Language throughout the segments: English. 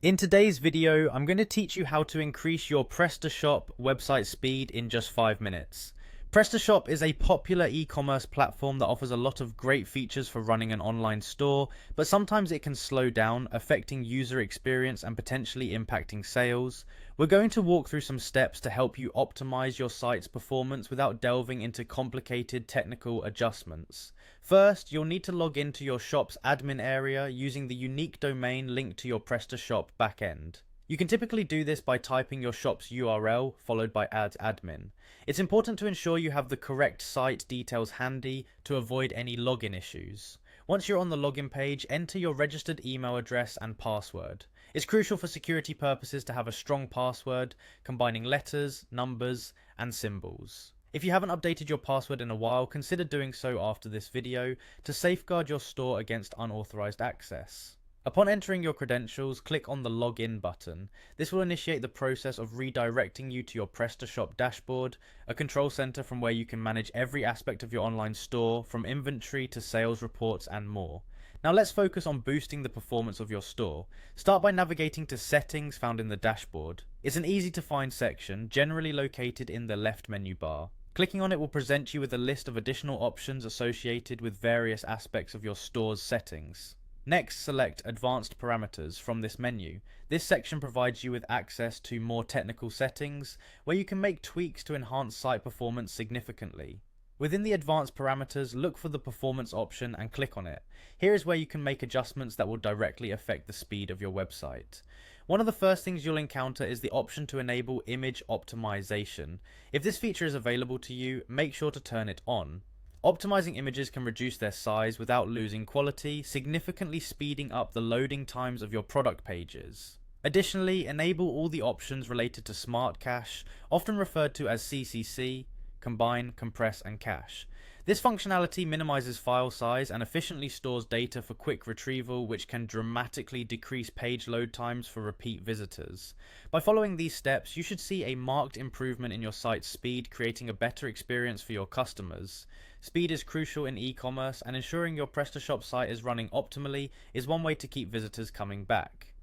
In today's video, I'm going to teach you how to increase your Prestashop website speed in just 5 minutes. Prestashop is a popular e-commerce platform that offers a lot of great features for running an online store, but sometimes it can slow down, affecting user experience and potentially impacting sales. We're going to walk through some steps to help you optimize your site's performance without delving into complicated technical adjustments. First, you'll need to log into your shop's admin area using the unique domain linked to your Prestashop backend. You can typically do this by typing your shop's URL followed by admin. It's important to ensure you have the correct site details handy to avoid any login issues. Once you're on the login page, enter your registered email address and password. It's crucial for security purposes to have a strong password, combining letters, numbers, and symbols. If you haven't updated your password in a while, consider doing so after this video to safeguard your store against unauthorized access. Upon entering your credentials, click on the Login button. This will initiate the process of redirecting you to your Prestashop dashboard, a control center from where you can manage every aspect of your online store, from inventory to sales reports and more. Now let's focus on boosting the performance of your store. Start by navigating to Settings found in the dashboard. It's an easy to find section, generally located in the left menu bar. Clicking on it will present you with a list of additional options associated with various aspects of your store's settings. Next, select Advanced Parameters from this menu. This section provides you with access to more technical settings, where you can make tweaks to enhance site performance significantly. Within the Advanced Parameters, look for the Performance option and click on it. Here is where you can make adjustments that will directly affect the speed of your website. One of the first things you'll encounter is the option to enable image optimization. If this feature is available to you, make sure to turn it on. Optimizing images can reduce their size without losing quality, significantly speeding up the loading times of your product pages. Additionally, enable all the options related to Smart Cache, often referred to as CCC, Combine, Compress, and Cache. This functionality minimizes file size and efficiently stores data for quick retrieval, which can dramatically decrease page load times for repeat visitors. By following these steps, you should see a marked improvement in your site's speed, creating a better experience for your customers. Speed is crucial in e-commerce, and ensuring your Prestashop site is running optimally is one way to keep visitors coming back.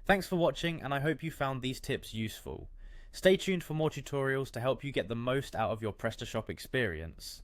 Thanks for watching, and I hope you found these tips useful. Stay tuned for more tutorials to help you get the most out of your Prestashop experience.